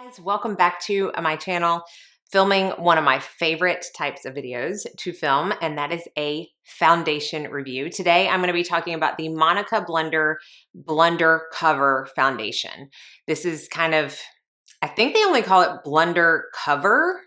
Guys, welcome back to my channel. Filming one of my favorite types of videos to film, and that is a foundation review. Today I'm going to be talking about the Monika Blunder Cover Foundation. This is kind of, I think they only call it Blunder Cover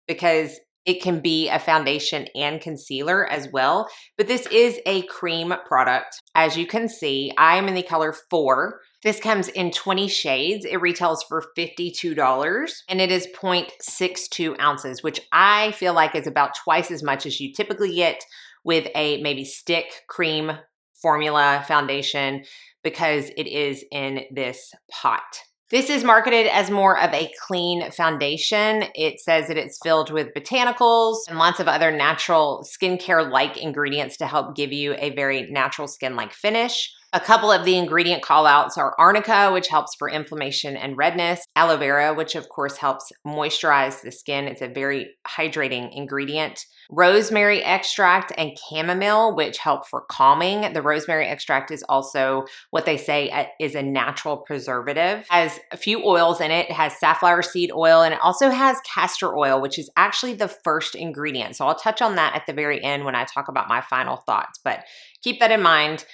because it can be a foundation and concealer as well, but this is a cream product. As you can see, I'm in the color 4. This comes in 20 shades. It retails for $52 and it is 0.62 ounces, which I feel like is about twice as much as you typically get with a maybe stick cream formula foundation because it is in this pot. This is marketed as more of a clean foundation. It says that it's filled with botanicals and lots of other natural skincare-like ingredients to help give you a very natural skin-like finish. A couple of the ingredient callouts are arnica, which helps for inflammation and redness, aloe vera, which of course helps moisturize the skin. It's a very hydrating ingredient. Rosemary extract and chamomile, which help for calming. The rosemary extract is also what they say is a natural preservative. It has a few oils in it. It has safflower seed oil and it also has castor oil, which is actually the first ingredient. So I'll touch on that at the very end when I talk about my final thoughts, but keep that in mind.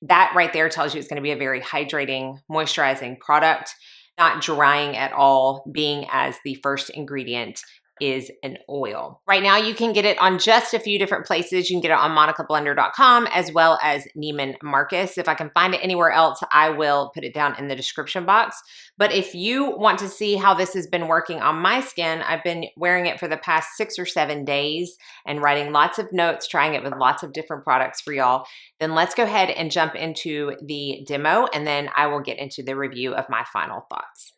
That right there tells you it's going to be a very hydrating, moisturizing product, not drying at all, being as the first ingredient is an oil. Right now you can get it on just a few different places. You can get it on monikablunder.com as well as Neiman Marcus. If I can find it anywhere else, I will put it down in the description box. But if you want to see how this has been working on my skin, I've been wearing it for the past 6 or 7 days and writing lots of notes, trying it with lots of different products for y'all. Then let's go ahead and jump into the demo and then I will get into the review of my final thoughts.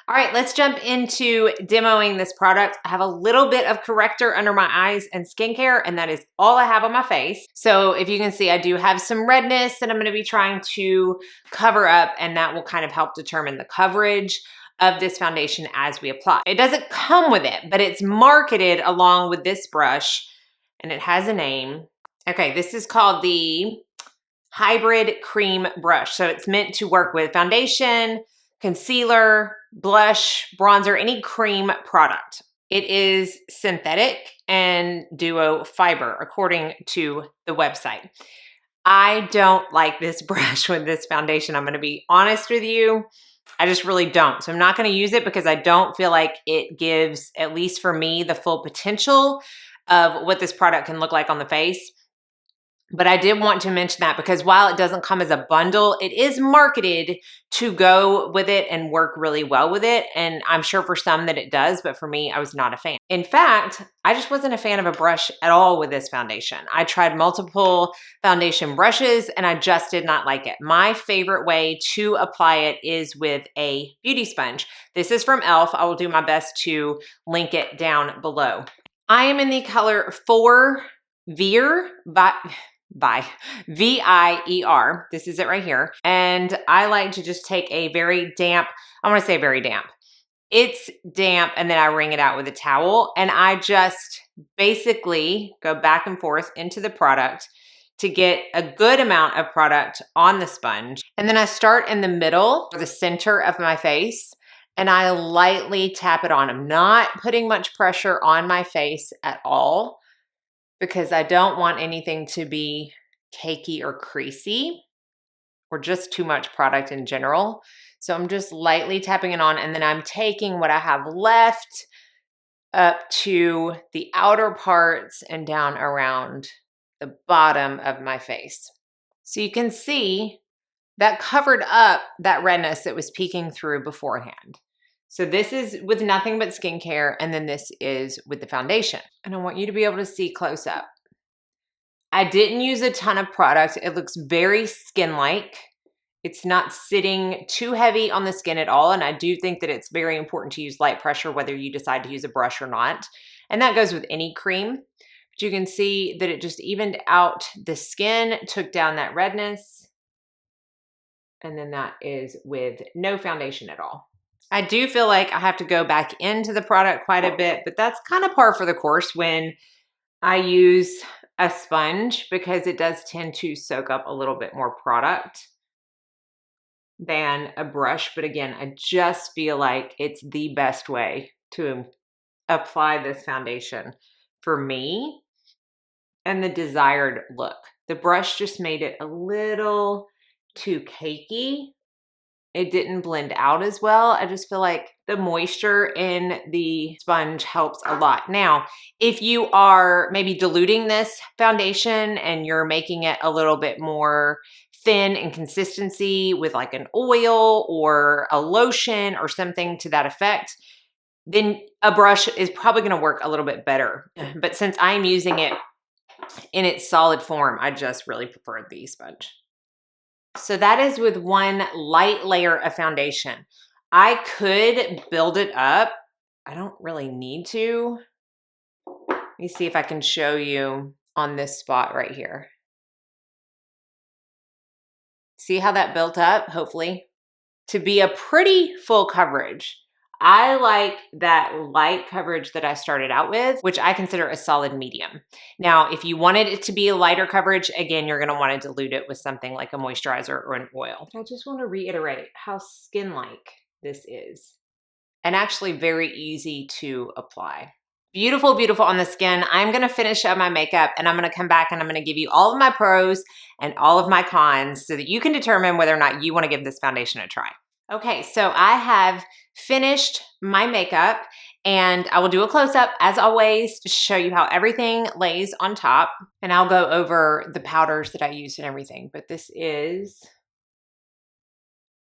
All right, let's jump into demoing this product. I have a little bit of corrector under my eyes and skincare, and that is all I have on my face. So if you can see, I do have some redness that I'm gonna be trying to cover up, and that will kind of help determine the coverage of this foundation as we apply. It doesn't come with it, but it's marketed along with this brush, and it has a name. Okay, this is called the Hybrid Cream Brush. So it's meant to work with foundation, concealer, blush, bronzer, any cream product. It is synthetic and duo fiber, according to the website. I don't like this brush with this foundation. I'm gonna be honest with you. I just really don't. So I'm not gonna use it because I don't feel like it gives, at least for me, the full potential of what this product can look like on the face. But I did want to mention that because while it doesn't come as a bundle, it is marketed to go with it and work really well with it. And I'm sure for some that it does, but for me, I was not a fan. In fact, I just wasn't a fan of a brush at all with this foundation. I tried multiple foundation brushes and I just did not like it. My favorite way to apply it is with a beauty sponge. This is from e.l.f. I will do my best to link it down below. I am in the color 4 Vier by V-I-E-R. This is it right here. And I like to just take a very damp, I want to say very damp. It's damp and then I wring it out with a towel and I just basically go back and forth into the product to get a good amount of product on the sponge. And then I start in the middle or the center of my face and I lightly tap it on. I'm not putting much pressure on my face at all, because I don't want anything to be cakey or creasy or just too much product in general. So I'm just lightly tapping it on and then I'm taking what I have left up to the outer parts and down around the bottom of my face. So you can see that covered up that redness that was peeking through beforehand. So this is with nothing but skincare, and then this is with the foundation. And I want you to be able to see close up. I didn't use a ton of product. It looks very skin-like. It's not sitting too heavy on the skin at all, and I do think that it's very important to use light pressure whether you decide to use a brush or not. And that goes with any cream. But you can see that it just evened out the skin, took down that redness, and then that is with no foundation at all. I do feel like I have to go back into the product quite a bit, but that's kind of par for the course when I use a sponge because it does tend to soak up a little bit more product than a brush, but again, I just feel like it's the best way to apply this foundation for me and the desired look. The brush just made it a little too cakey. It didn't blend out as well. I just feel like the moisture in the sponge helps a lot. Now, if you are maybe diluting this foundation and you're making it a little bit more thin in consistency with like an oil or a lotion or something to that effect, then a brush is probably gonna work a little bit better. But since I'm using it in its solid form, I just really prefer the sponge. So that is with one light layer of foundation. I could build it up. I don't really need to. Let me see if I can show you on this spot right here. See how that built up, hopefully? To be a pretty full coverage. I like that light coverage that I started out with, which I consider a solid medium. Now, if you wanted it to be a lighter coverage, again, you're gonna wanna dilute it with something like a moisturizer or an oil. I just wanna reiterate how skin-like this is, and actually very easy to apply. Beautiful, beautiful on the skin. I'm gonna finish up my makeup and I'm gonna come back and I'm gonna give you all of my pros and all of my cons so that you can determine whether or not you wanna give this foundation a try. Okay, so I have finished my makeup and I will do a close-up as always to show you how everything lays on top, and I'll go over the powders that I used and everything, but this is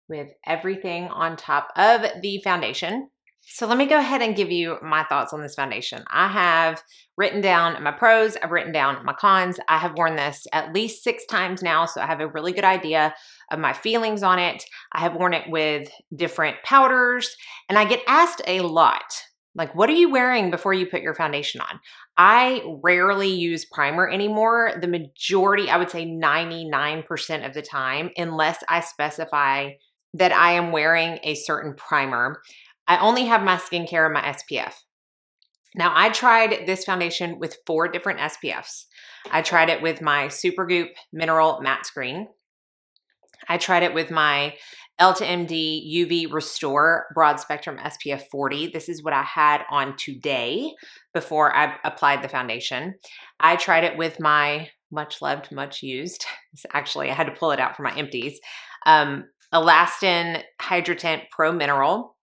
with everything on top of the foundation. So let me go ahead and give you my thoughts on this foundation. I have written down my pros, I've written down my cons. I have worn this at least 6 times now, so I have a really good idea of my feelings on it. I have worn it with different powders, and I get asked a lot, like, what are you wearing before you put your foundation on? I rarely use primer anymore. The majority, I would say 99% of the time, unless I specify that I am wearing a certain primer, I only have my skincare and my SPF. Now, I tried this foundation with 4 different SPFs. I tried it with my Supergoop Mineral Matte Screen. I tried it with my Ulta UV Restore Broad Spectrum SPF 40. This is what I had on today before I applied the foundation. I tried it with my much loved, much used, actually I had to pull it out for my empties, Elastin Hydratant Pro Mineral.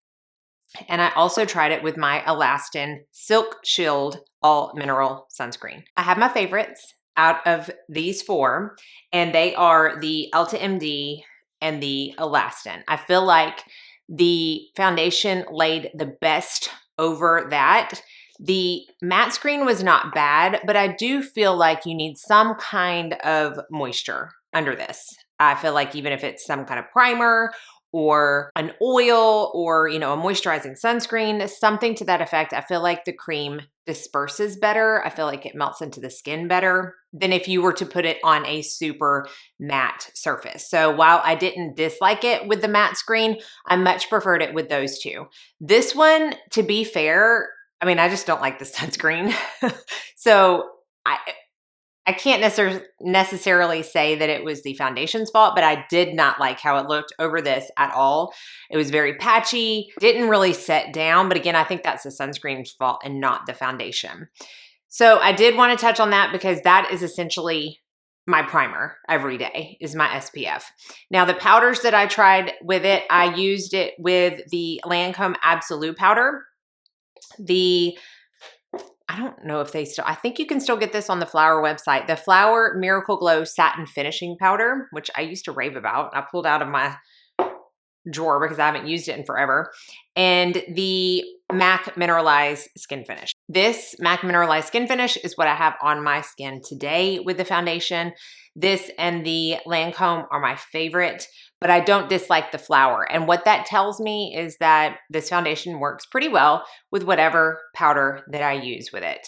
And I also tried it with my Elastin Silk Shield All Mineral Sunscreen. I have my favorites out of these 4, and they are the Ulta MD and the Elastin. I feel like the foundation laid the best over that. The matte screen was not bad, but I do feel like you need some kind of moisture under this. I feel like even if it's some kind of primer or an oil or, you know, a moisturizing sunscreen, something to that effect, I feel like the cream disperses better. I feel like it melts into the skin better than if you were to put it on a super matte surface. So while I didn't dislike it with the matte screen, I much preferred it with those 2. This one, to be fair, I mean, I just don't like the sunscreen. So I can't necessarily say that it was the foundation's fault, but I did not like how it looked over this at all. It was very patchy, didn't really set down, but again, I think that's the sunscreen's fault and not the foundation. So I did want to touch on that because that is essentially my primer every day, is my SPF. Now, the powders that I tried with it, I used it with the Lancome Absolute powder. I don't know if they still, I think you can still get this on the Flower website. The Flower Miracle Glow Satin Finishing Powder, which I used to rave about. I pulled out of my drawer because I haven't used it in forever. And the MAC Mineralize Skinfinish. This MAC Mineralize Skinfinish is what I have on my skin today with the foundation. This and the Lancome are my favorite, but I don't dislike the Flower. And what that tells me is that this foundation works pretty well with whatever powder that I use with it.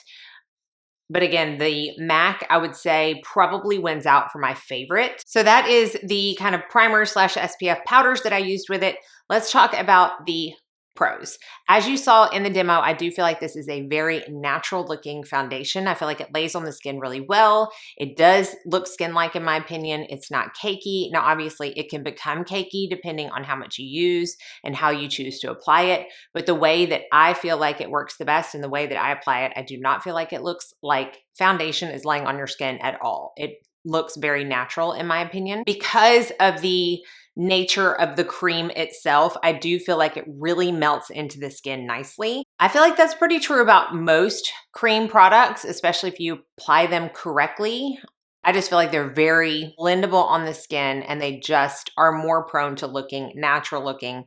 But again, the MAC, I would say, probably wins out for my favorite. So that is the kind of primer / SPF powders that I used with it. Let's talk about the pros. As you saw in the demo, I do feel like this is a very natural looking foundation. I feel like it lays on the skin really well. It does look skin-like in my opinion. It's not cakey. Now, obviously it can become cakey depending on how much you use and how you choose to apply it. But the way that I feel like it works the best and the way that I apply it, I do not feel like it looks like foundation is laying on your skin at all. It looks very natural in my opinion. Because of the nature of the cream itself, I do feel like it really melts into the skin nicely. I feel like that's pretty true about most cream products, especially if you apply them correctly. I just feel like they're very blendable on the skin and they just are more prone to looking natural looking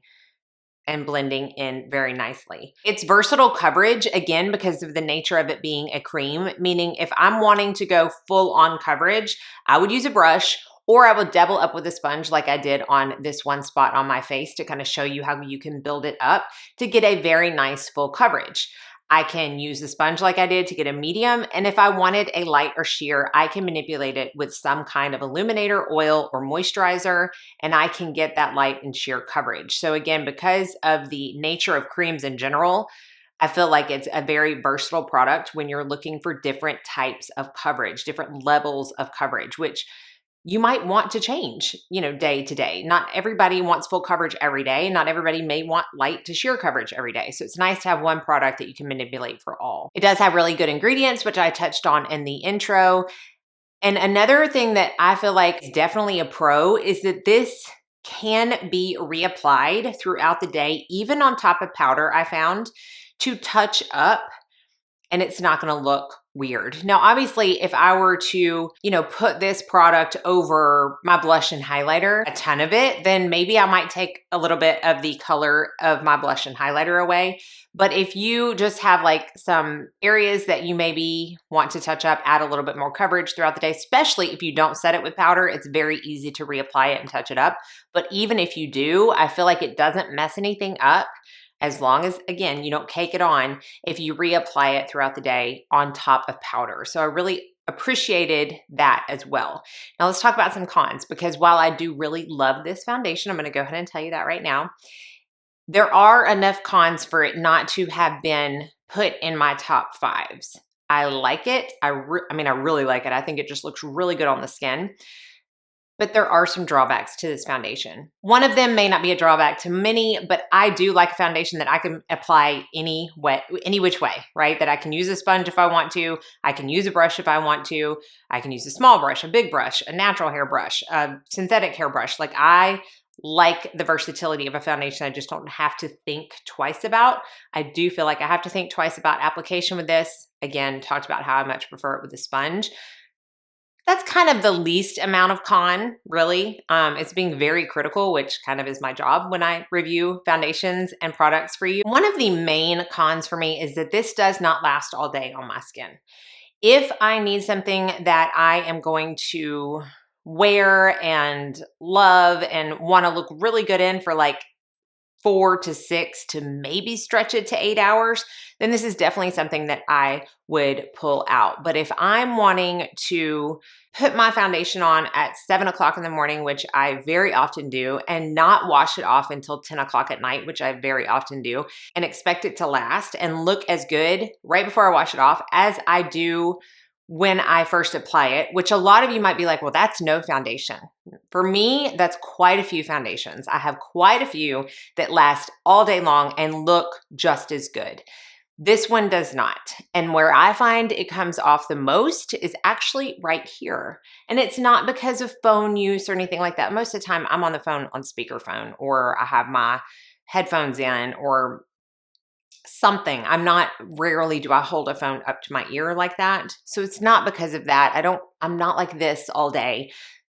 and blending in very nicely. It's versatile coverage, again, because of the nature of it being a cream, meaning if I'm wanting to go full on coverage, I would use a brush or I would double up with a sponge like I did on this one spot on my face to kind of show you how you can build it up to get a very nice full coverage. I can use the sponge like I did to get a medium, and if I wanted a light or sheer, I can manipulate it with some kind of illuminator, oil, or moisturizer, and I can get that light and sheer coverage. So again, because of the nature of creams in general, I feel like it's a very versatile product when you're looking for different types of coverage, different levels of coverage, which you might want to change, day to day. Not everybody wants full coverage every day. Not everybody may want light to sheer coverage every day. So it's nice to have one product that you can manipulate for all. It does have really good ingredients, which I touched on in the intro. And another thing that I feel like is definitely a pro is that this can be reapplied throughout the day, even on top of powder, I found, to touch up, and it's not gonna look weird. Now, obviously, if I were to, put this product over my blush and highlighter, a ton of it, then maybe I might take a little bit of the color of my blush and highlighter away. But if you just have like some areas that you maybe want to touch up, add a little bit more coverage throughout the day, especially if you don't set it with powder, it's very easy to reapply it and touch it up. But even if you do, I feel like it doesn't mess anything up, as long as, again, you don't cake it on if you reapply it throughout the day on top of powder. So I really appreciated that as well. Now let's talk about some cons, because while I do really love this foundation, I'm gonna go ahead and tell you that right now, there are enough cons for it not to have been put in my top fives. I like it. I really like it. I think it just looks really good on the skin. But there are some drawbacks to this foundation. One of them may not be a drawback to many, but I do like a foundation that I can apply any which way, right? That I can use a sponge if I want to, I can use a brush if I want to, I can use a small brush, a big brush, a natural hair brush, a synthetic hair brush. Like, I like the versatility of a foundation I just don't have to think twice about. I do feel like I have to think twice about application with this. Again, talked about how I much prefer it with a sponge. That's kind of the least amount of con, really. It's being very critical, which kind of is my job when I review foundations and products for you. One of the main cons for me is that this does not last all day on my skin. If I need something that I am going to wear and love and want to look really good in for like 4 to 6 to maybe stretch it to 8 hours, then this is definitely something that I would pull out. But if I'm wanting to put my foundation on at 7 o'clock in the morning, which I very often do, and not wash it off until 10 o'clock at night, which I very often do, and expect it to last and look as good right before I wash it off as I do when I first apply it, which a lot of you might be like, well, that's no foundation. For me, that's quite a few foundations. I have quite a few that last all day long and look just as good. This one does not. And where I find it comes off the most is actually right here. And it's not because of phone use or anything like that. Most of the time I'm on the phone on speakerphone, or I have my headphones in, or something. Rarely do I hold a phone up to my ear like that. So it's not because of that. I'm not like this all day.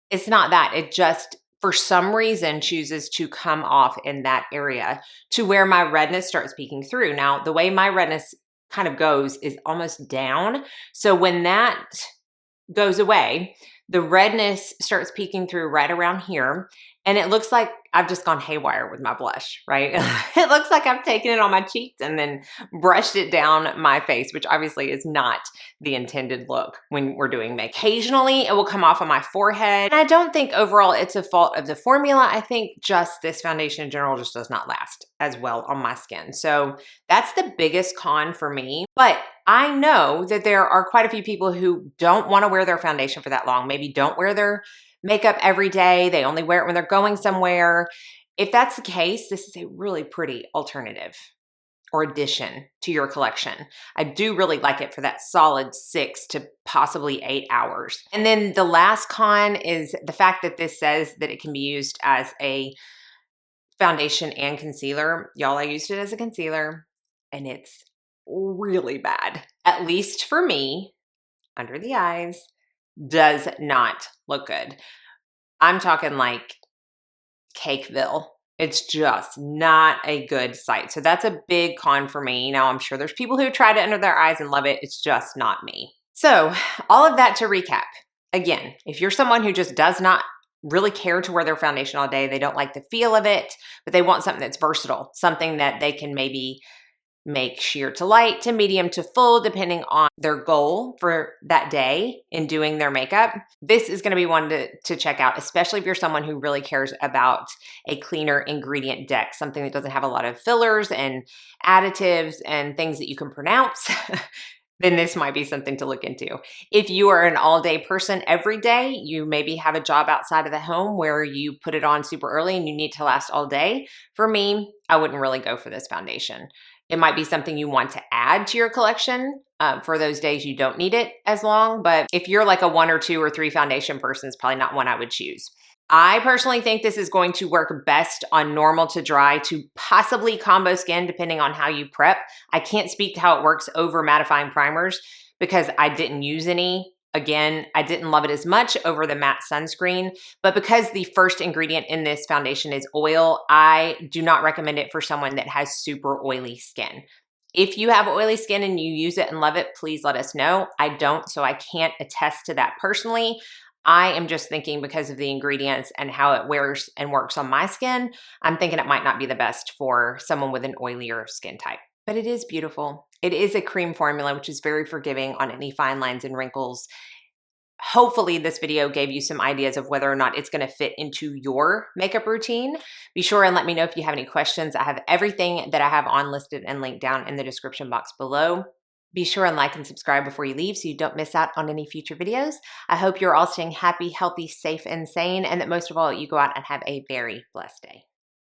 It's not that. It just, for some reason, chooses to come off in that area to where my redness starts peeking through. Now, the way my redness kind of goes is almost down. So when that goes away, the redness starts peeking through right around here. And it looks like I've just gone haywire with my blush, right? It looks like I've taken it on my cheeks and then brushed it down my face, which obviously is not the intended look when we're doing makeup. Occasionally, it will come off on my forehead. And I don't think overall it's a fault of the formula. I think just this foundation in general just does not last as well on my skin. So that's the biggest con for me. But I know that there are quite a few people who don't want to wear their foundation for that long, maybe don't wear their makeup every day. They only wear it when they're going somewhere. If that's the case, this is a really pretty alternative or addition to your collection. I do really like it for that solid 6 to possibly 8 hours. And then the last con is the fact that this says that it can be used as a foundation and concealer. Y'all, I used it as a concealer and it's really bad. At least for me, under the eyes, does not look good. I'm talking like Cakeville. It's just not a good sight. So that's a big con for me. Now, I'm sure there's people who tried it under their eyes and love it. It's just not me. So all of that to recap. Again, if you're someone who just does not really care to wear their foundation all day, they don't like the feel of it, but they want something that's versatile, something that they can maybe make sheer to light to medium to full, depending on their goal for that day in doing their makeup. This is going to be one to check out, especially if you're someone who really cares about a cleaner ingredient deck, something that doesn't have a lot of fillers and additives and things that you can pronounce. Then this might be something to look into. If you are an all-day person every day, you maybe have a job outside of the home where you put it on super early and you need to last all day. For me, I wouldn't really go for this foundation. It might be something you want to add to your collection for those days you don't need it as long. But if you're like a 1 or 2 or 3 foundation person, it's probably not one I would choose. I personally think this is going to work best on normal to dry to possibly combo skin, depending on how you prep. I can't speak to how it works over mattifying primers because I didn't use any. Again, I didn't love it as much over the matte sunscreen, but because the first ingredient in this foundation is oil, I do not recommend it for someone that has super oily skin. If you have oily skin and you use it and love it, please let us know. I don't, so I can't attest to that personally. I am just thinking because of the ingredients and how it wears and works on my skin, I'm thinking it might not be the best for someone with an oilier skin type. But it is beautiful. It is a cream formula, which is very forgiving on any fine lines and wrinkles. Hopefully this video gave you some ideas of whether or not it's going to fit into your makeup routine. Be sure and let me know if you have any questions. I have everything that I have on listed and linked down in the description box below. Be sure and like and subscribe before you leave so you don't miss out on any future videos. I hope you're all staying happy, healthy, safe, and sane, and that most of all, you go out and have a very blessed day.